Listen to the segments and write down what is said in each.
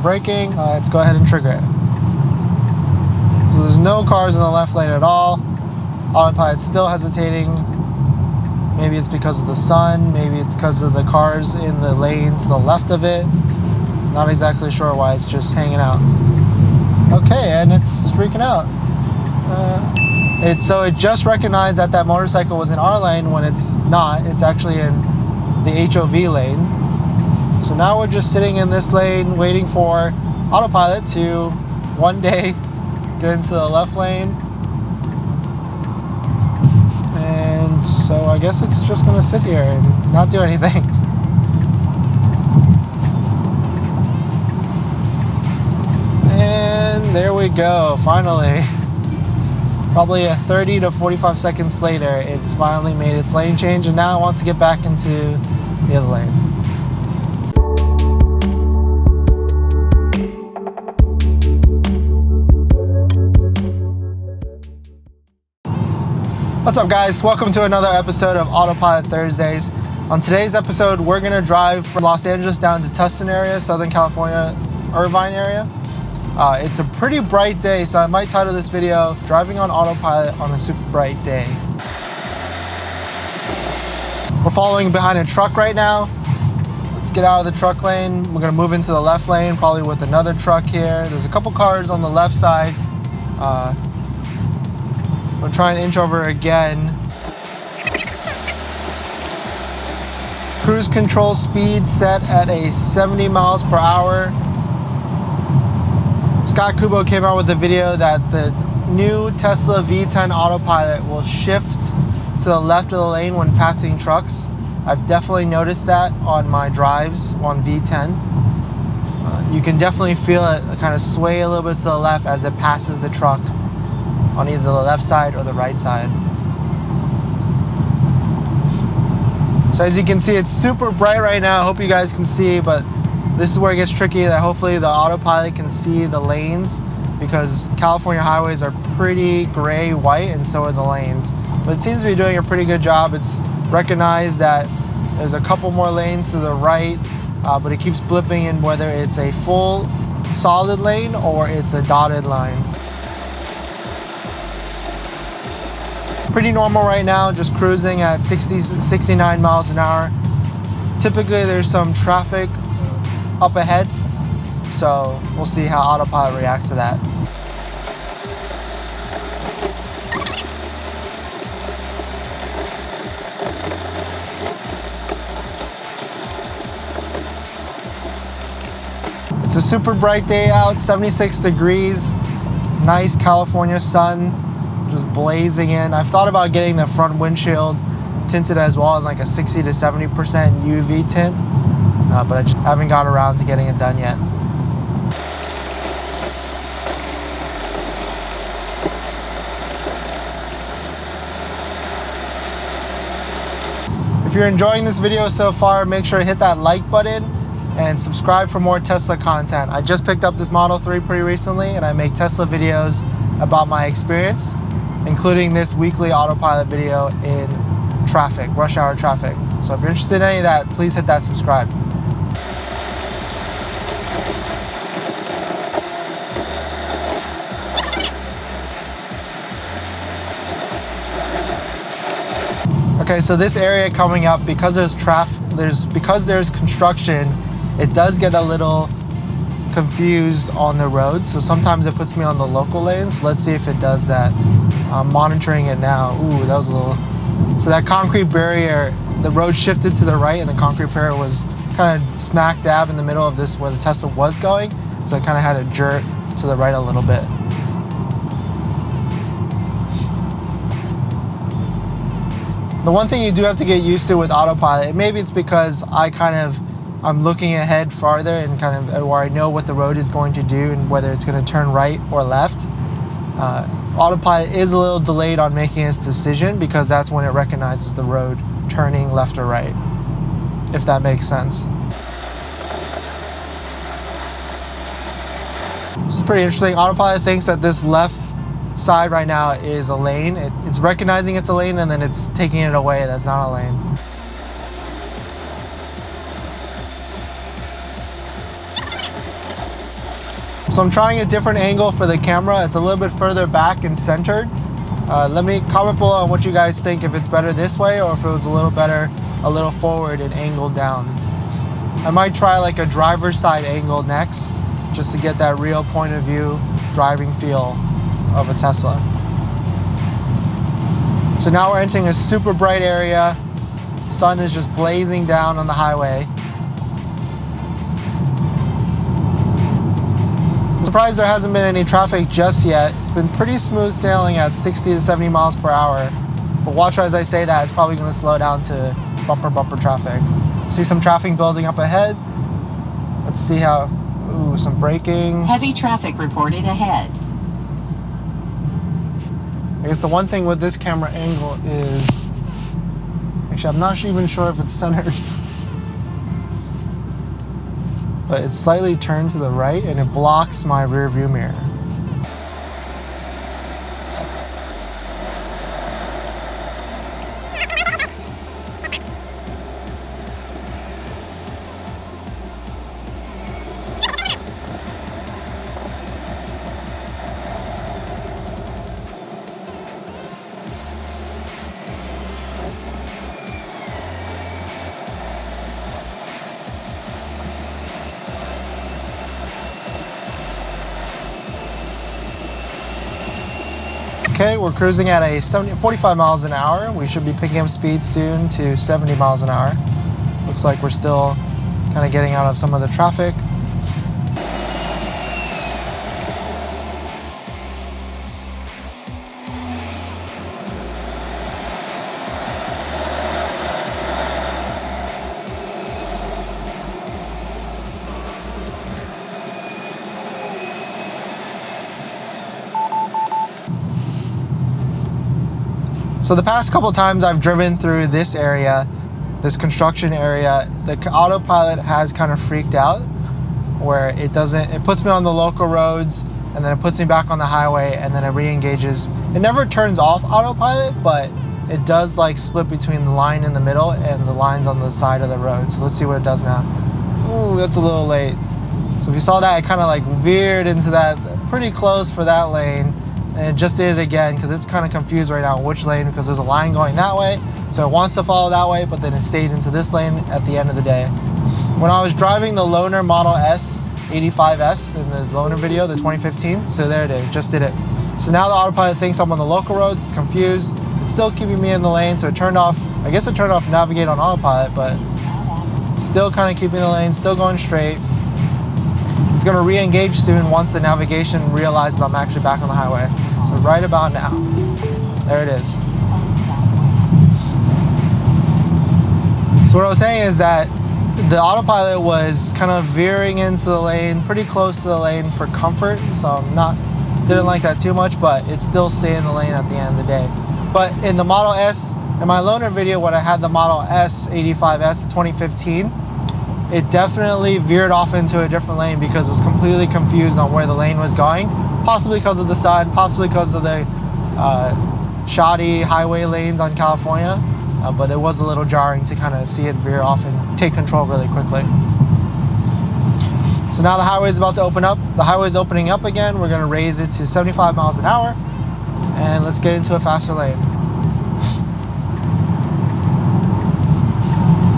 braking. Let's go ahead and trigger it. So there's no cars in the left lane at all. Autopilot's still hesitating. Maybe it's because of the sun. Maybe it's because of the cars in the lane to the left of it. Not exactly sure why it's just hanging out. Okay, and it's freaking out. So it just recognized that that motorcycle was in our lane when it's not. It's actually in the HOV lane. So now we're just sitting in this lane waiting for Autopilot to one day get into the left lane. And so I guess it's just gonna sit here and not do anything. And there we go, finally. Probably 30 to 45 seconds later, it's finally made its lane change, and now it wants to get back into the other lane. What's up, guys? Welcome to another episode of Autopilot Thursdays. On today's episode, we're gonna drive from Los Angeles down to Tustin area, Southern California, Irvine area. It's a pretty bright day, so I might title this video, Driving on Autopilot on a Super Bright Day. We're following behind a truck right now. Let's get out of the truck lane. We're gonna move into the left lane, probably with another truck here. There's a couple cars on the left side. We'll try and inch over again. Cruise control speed set at a 70 miles per hour. Scott Kubo came out with a video that the new Tesla V10 Autopilot will shift to the left of the lane when passing trucks. I've definitely noticed that on my drives on V10. You can definitely feel it kind of sway a little bit to the left as it passes the truck on either the left side or the right side. So as you can see, it's super bright right now. I hope you guys can see, but this is where it gets tricky, that hopefully the Autopilot can see the lanes, because California highways are pretty gray white, and so are the lanes. But it seems to be doing a pretty good job. It's recognized that there's a couple more lanes to the right, but it keeps blipping in whether it's a full solid lane or it's a dotted line. Pretty normal right now, just cruising at 69 miles an hour. Typically there's some traffic up ahead, so we'll see how Autopilot reacts to that. It's a super bright day out, 76 degrees, nice California sun just blazing in. I've thought about getting the front windshield tinted as well in like a 60 to 70% UV tint, but I just haven't got around to getting it done yet. If you're enjoying this video so far, make sure to hit that like button and subscribe for more Tesla content. I just picked up this Model 3 pretty recently, and I make Tesla videos about my experience, including this weekly Autopilot video in traffic, rush hour traffic. So if you're interested in any of that, please hit that subscribe. Okay, so this area coming up, because there's construction, it does get a little confused on the road. So sometimes it puts me on the local lanes. Let's see if it does that. I'm monitoring it now. Ooh, that was a little. So that concrete barrier, the road shifted to the right, and the concrete barrier was kind of smack dab in the middle of this where the Tesla was going. So it kind of had to jerk to the right a little bit. The one thing you do have to get used to with Autopilot, maybe it's because I'm looking ahead farther and kind of where I know what the road is going to do and whether it's going to turn right or left. Autopilot is a little delayed on making its decision because that's when it recognizes the road turning left or right, if that makes sense. This is pretty interesting. Autopilot thinks that this left side right now is a lane. It's recognizing it's a lane, and then it's taking it away. That's not a lane. So I'm trying a different angle for the camera. It's a little bit further back and centered. Let me comment below on what you guys think, if it's better this way or if it was a little better, a little forward and angled down. I might try like a driver's side angle next, just to get that real point of view driving feel of a Tesla. So now we're entering a super bright area. Sun is just blazing down on the highway. I'm surprised there hasn't been any traffic just yet. It's been pretty smooth sailing at 60 to 70 miles per hour. But watch as I say that, it's probably going to slow down to bumper traffic. See some traffic building up ahead. Let's see how, ooh, some braking. Heavy traffic reported ahead. I guess the one thing with this camera angle is, actually I'm not even sure if it's centered, but it's slightly turned to the right and it blocks my rear view mirror. Okay, we're cruising at a 45 miles an hour. We should be picking up speed soon to 70 miles an hour. Looks like we're still kind of getting out of some of the traffic. So the past couple times I've driven through this area, this construction area, the autopilot has kind of freaked out, where it puts me on the local roads and then it puts me back on the highway and then it re-engages. It never turns off autopilot, but it does like split between the line in the middle and the lines on the side of the road. So let's see what it does now. Ooh, that's a little late. So if you saw that, it kind of like veered into that, pretty close for that lane. And it just did it again because it's kind of confused right now which lane, because there's a line going that way. So it wants to follow that way, but then it stayed into this lane at the end of the day. When I was driving the Loaner Model S 85S in the Loaner video, the 2015, so there it is, just did it. So now the autopilot thinks I'm on the local roads, it's confused. It's still keeping me in the lane, so it turned off, I guess it turned off navigate on autopilot, but still kind of keeping the lane, still going straight. It's going to re-engage soon once the navigation realizes I'm actually back on the highway. So right about now, there it is. So what I was saying is that the autopilot was kind of veering into the lane, pretty close to the lane for comfort. So didn't like that too much, but it still stayed in the lane at the end of the day. But in the Model S, in my loaner video, when I had the Model S 85S 2015, it definitely veered off into a different lane because it was completely confused on where the lane was going, possibly because of the sun, possibly because of the shoddy highway lanes on California, but it was a little jarring to kind of see it veer off and take control really quickly. So now the highway is about to open up. The highway is opening up again. We're going to raise it to 75 miles an hour, and let's get into a faster lane.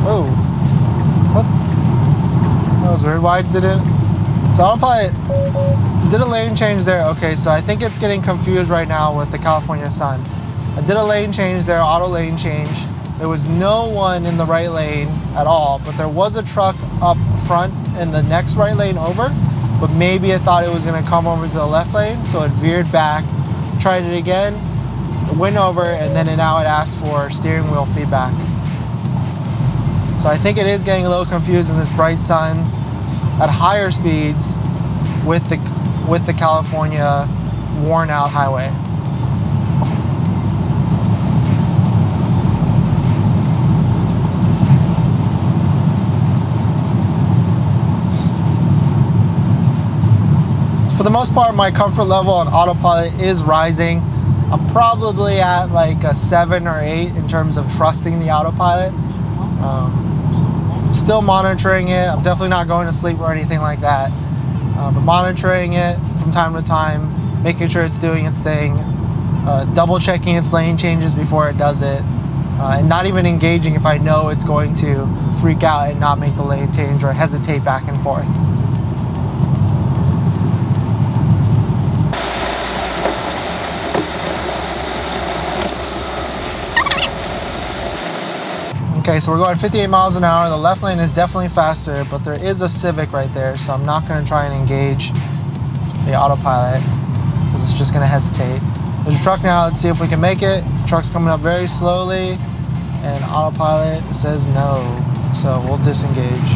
Oh. That was weird. Why did it? So autopilot did a lane change there. Okay, so I think it's getting confused right now with the California sun. I did a lane change there, auto lane change. There was no one in the right lane at all, but there was a truck up front in the next right lane over, but maybe it thought it was going to come over to the left lane, so it veered back, tried it again, it went over, and then now it asked for steering wheel feedback. So I think it is getting a little confused in this bright sun at higher speeds with the California worn out highway. For the most part, my comfort level on autopilot is rising. I'm probably at like a 7 or 8 in terms of trusting the autopilot. Still monitoring it. I'm definitely not going to sleep or anything like that. But monitoring it from time to time, making sure it's doing its thing, double checking its lane changes before it does it, and not even engaging if I know it's going to freak out and not make the lane change or hesitate back and forth. Okay, so we're going 58 miles an hour. The left lane is definitely faster, but there is a Civic right there, so I'm not going to try and engage the autopilot because it's just going to hesitate. There's a truck now. Let's see if we can make it. The truck's coming up very slowly, and autopilot says no, so we'll disengage.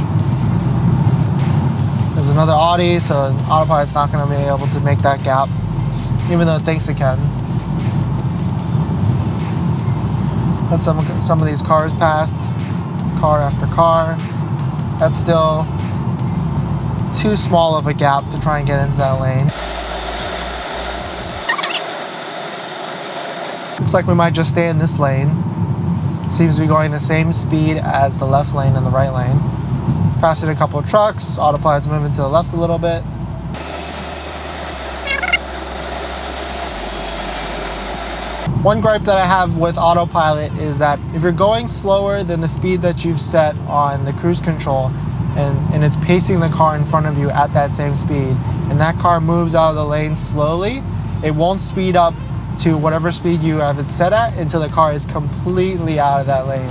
There's another Audi, so autopilot's not going to be able to make that gap, even though it thinks it can. Let some of these cars past, car after car. That's still too small of a gap to try and get into that lane. Looks like we might just stay in this lane. Seems to be going the same speed as the left lane and the right lane. Passing a couple of trucks, autopilot's moving to the left a little bit. One gripe that I have with autopilot is that if you're going slower than the speed that you've set on the cruise control and it's pacing the car in front of you at that same speed, and that car moves out of the lane slowly, it won't speed up to whatever speed you have it set at until the car is completely out of that lane.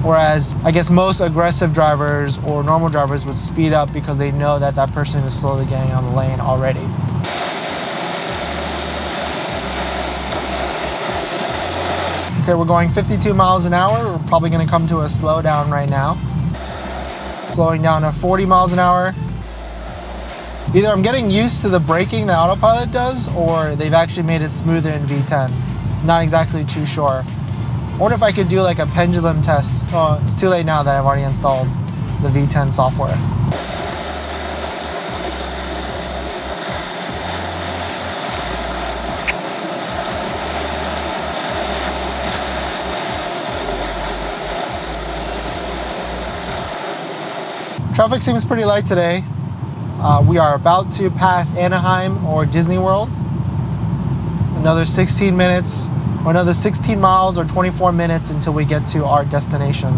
Whereas I guess most aggressive drivers or normal drivers would speed up because they know that that person is slowly getting on the lane already. Okay, we're going 52 miles an hour. We're probably going to come to a slowdown right now. Slowing down to 40 miles an hour. Either I'm getting used to the braking that autopilot does, or they've actually made it smoother in V10. Not exactly too sure. I wonder if I could do like a pendulum test. Oh, it's too late now that I've already installed the V10 software. Traffic seems pretty light today. We are about to pass Anaheim or Disney World. Another 16 minutes, or another 16 miles or 24 minutes until we get to our destination.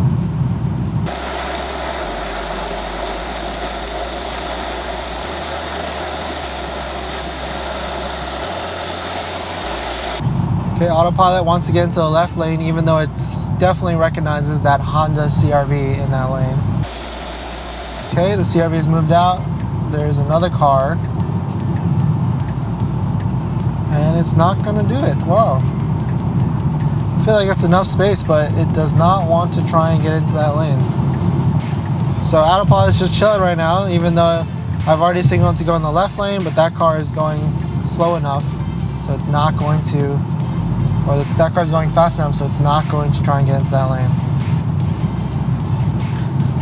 Okay, autopilot wants to get into the left lane, even though it definitely recognizes that Honda CR-V in that lane. Okay, the CR-V has moved out. There's another car. And it's not going to do it. Wow. I feel like that's enough space, but it does not want to try and get into that lane. So autopilot's just chilling right now, even though I've already signaled to go in the left lane, but that car is going slow enough, so it's not going to, or that car is going fast enough, so it's not going to try and get into that lane.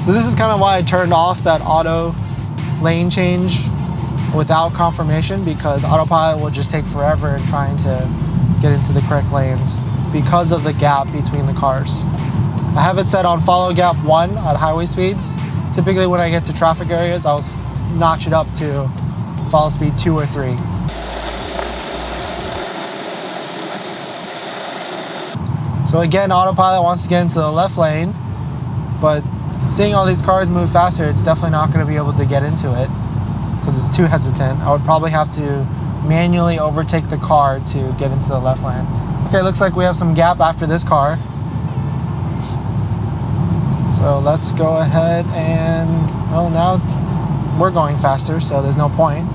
So this is kind of why I turned off that auto lane change without confirmation, because autopilot will just take forever in trying to get into the correct lanes because of the gap between the cars. I have it set on follow gap 1 at highway speeds. Typically when I get to traffic areas, I'll notch it up to follow speed 2 or 3. So again, autopilot wants to get into the left lane, but seeing all these cars move faster, it's definitely not going to be able to get into it because it's too hesitant. I would probably have to manually overtake the car to get into the left lane. Okay, looks like we have some gap after this car. So let's go ahead and, well, now we're going faster, so there's no point.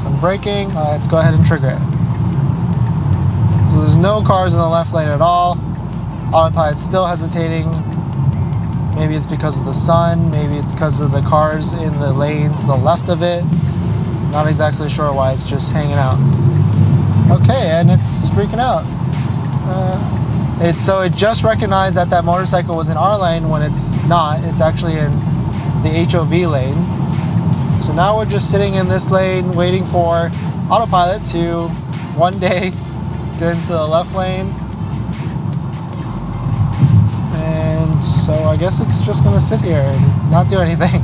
So I'm braking. Let's go ahead and trigger it. So there's no cars in the left lane at all. Autopilot's still hesitating. Maybe it's because of the sun. Maybe it's because of the cars in the lane to the left of it. Not exactly sure why. It's just hanging out. Okay, and it's freaking out. So it just recognized that that motorcycle was in our lane when it's not. It's actually in the HOV lane. So now we're just sitting in this lane waiting for autopilot to one day get into the left lane. So I guess it's just going to sit here and not do anything.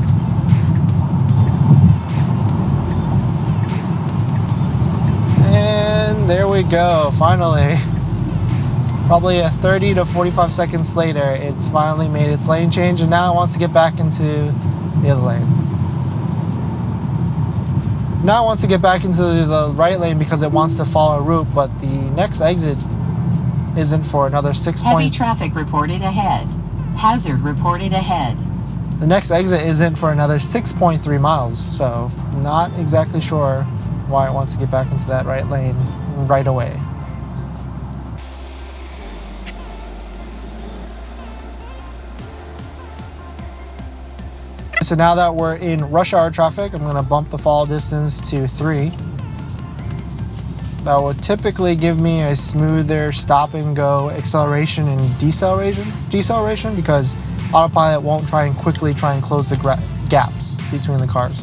And there we go, finally. Probably 30 to 45 seconds later, it's finally made its lane change, and now it wants to get back into the other lane. Now it wants to get back into the right lane because it wants to follow a route, but the next exit isn't for another 6 Heavy traffic reported ahead. Hazard reported ahead. The next exit isn't for another 6.3 miles, so not exactly sure why it wants to get back into that right lane right away. So now that we're in rush hour traffic, I'm going to bump the fall distance to 3. That will typically give me a smoother stop and go acceleration and deceleration because Autopilot won't try and close the gaps between the cars.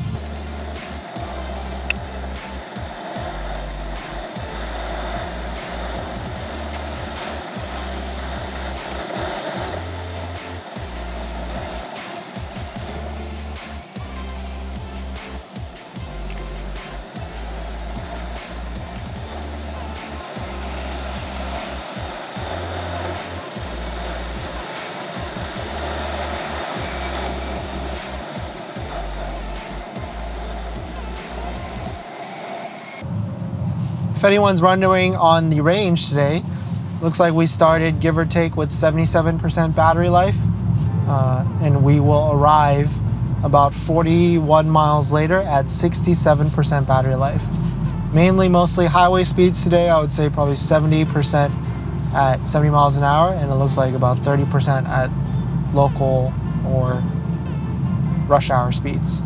If anyone's wondering on the range today, looks like we started give or take with 77% battery life, and we will arrive about 41 miles later at 67% battery life. Mostly highway speeds today. I would say probably 70% at 70 miles an hour, and it looks like about 30% at local or rush hour speeds.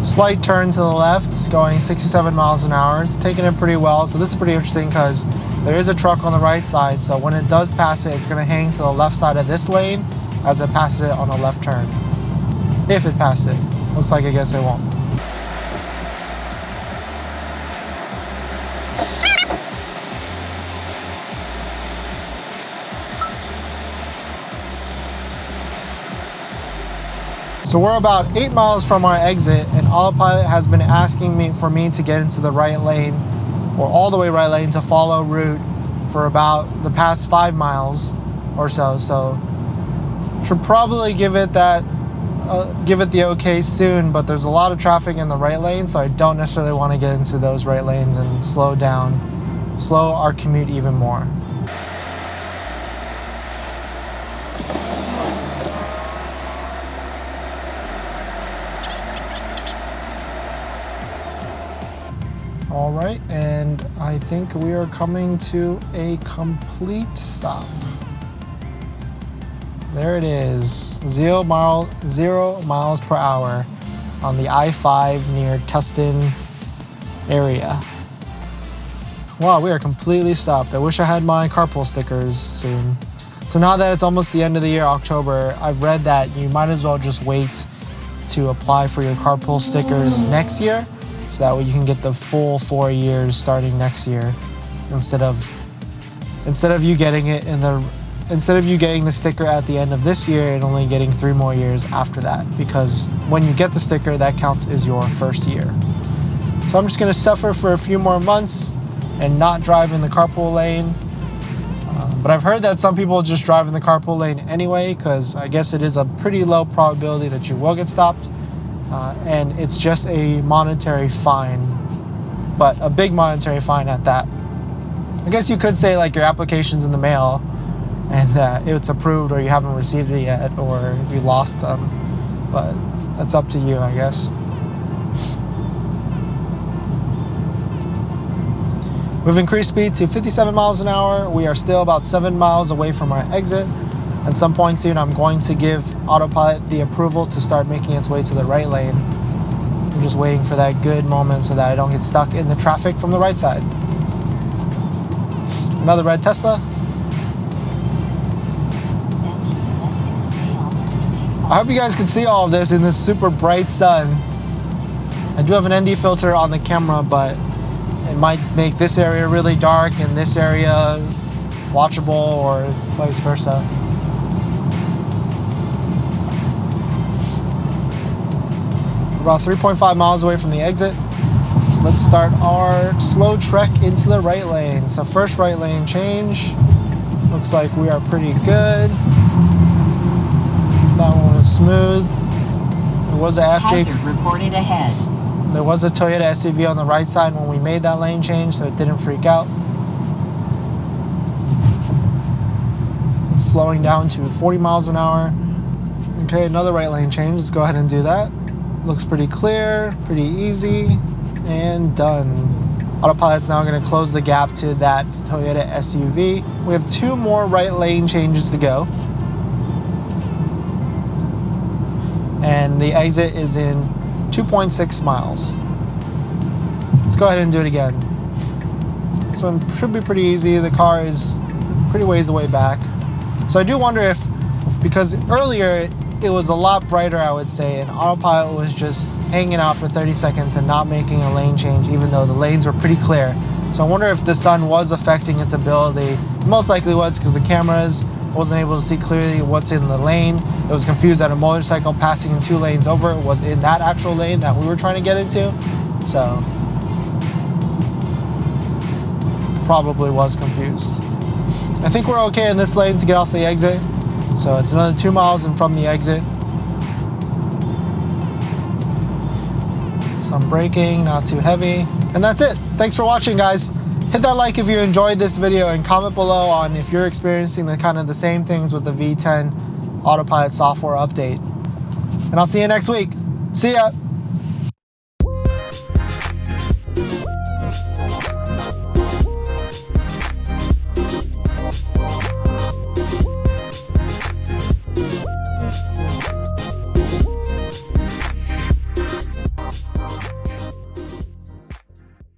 Slight turn to the left, going 67 miles an hour. It's taking it pretty well. So this is pretty interesting because there is a truck on the right side. So when it does pass it, it's going to hang to the left side of this lane as it passes it on a left turn. If it passes it. Looks like I guess it won't. So we're about 8 miles from our exit, and Autopilot has been asking me to get into the right lane, or all the way right lane, to follow route for about the past 5 miles or so. So should probably give it the okay soon, but there's a lot of traffic in the right lane, so I don't necessarily want to get into those right lanes and slow our commute even more. All right, and I think we are coming to a complete stop. There it is, 0 miles per hour on the I-5 near Tustin area. Wow, we are completely stopped. I wish I had my Carpool stickers soon. So now that it's almost the end of the year, October, I've read that you might as well just wait to apply for your Carpool stickers next year, so that way you can get the full 4 years starting next year, instead of you getting the sticker at the end of this year and only getting 3 more years after that, because when you get the sticker, that counts as your first year. So I'm just going to suffer for a few more months and not drive in the carpool lane. But I've heard that some people just drive in the carpool lane anyway, because I guess it is a pretty low probability that you will get stopped. And it's just a monetary fine, but a big monetary fine at that. I guess you could say like your application's in the mail and it's approved, or you haven't received it yet, or you lost them, but that's up to you, I guess. We've increased speed to 57 miles an hour. We are still about 7 miles away from our exit. At some point soon, I'm going to give Autopilot the approval to start making its way to the right lane. I'm just waiting for that good moment so that I don't get stuck in the traffic from the right side. Another red Tesla. I hope you guys can see all of this in this super bright sun. I do have an ND filter on the camera, but it might make this area really dark and this area watchable, or vice versa. About 3.5 miles away from the exit. So let's start our slow trek into the right lane. So first right lane change. Looks like we are pretty good. That one was smooth. There was a FJ. Hazard reported ahead. There was a Toyota SUV on the right side when we made that lane change, so it didn't freak out. It's slowing down to 40 miles an hour. Okay, another right lane change. Let's go ahead and do that. Looks pretty clear, pretty easy, and done. Autopilot's now going to close the gap to that Toyota SUV. We have 2 more right lane changes to go. And the exit is in 2.6 miles. Let's go ahead and do it again. This one should be pretty easy. The car is pretty ways away back. So I do wonder if, because earlier it was a lot brighter, I would say, and Autopilot was just hanging out for 30 seconds and not making a lane change, even though the lanes were pretty clear. So I wonder if the sun was affecting its ability. It most likely was, because the cameras wasn't able to see clearly what's in the lane. It was confused that a motorcycle passing in 2 lanes over was in that actual lane that we were trying to get into. So probably was confused. I think we're okay in this lane to get off the exit. So it's another 2 miles in from the exit. Some braking, not too heavy. And that's it. Thanks for watching, guys. Hit that like if you enjoyed this video, and comment below on if you're experiencing the same things with the V10 Autopilot software update. And I'll see you next week. See ya.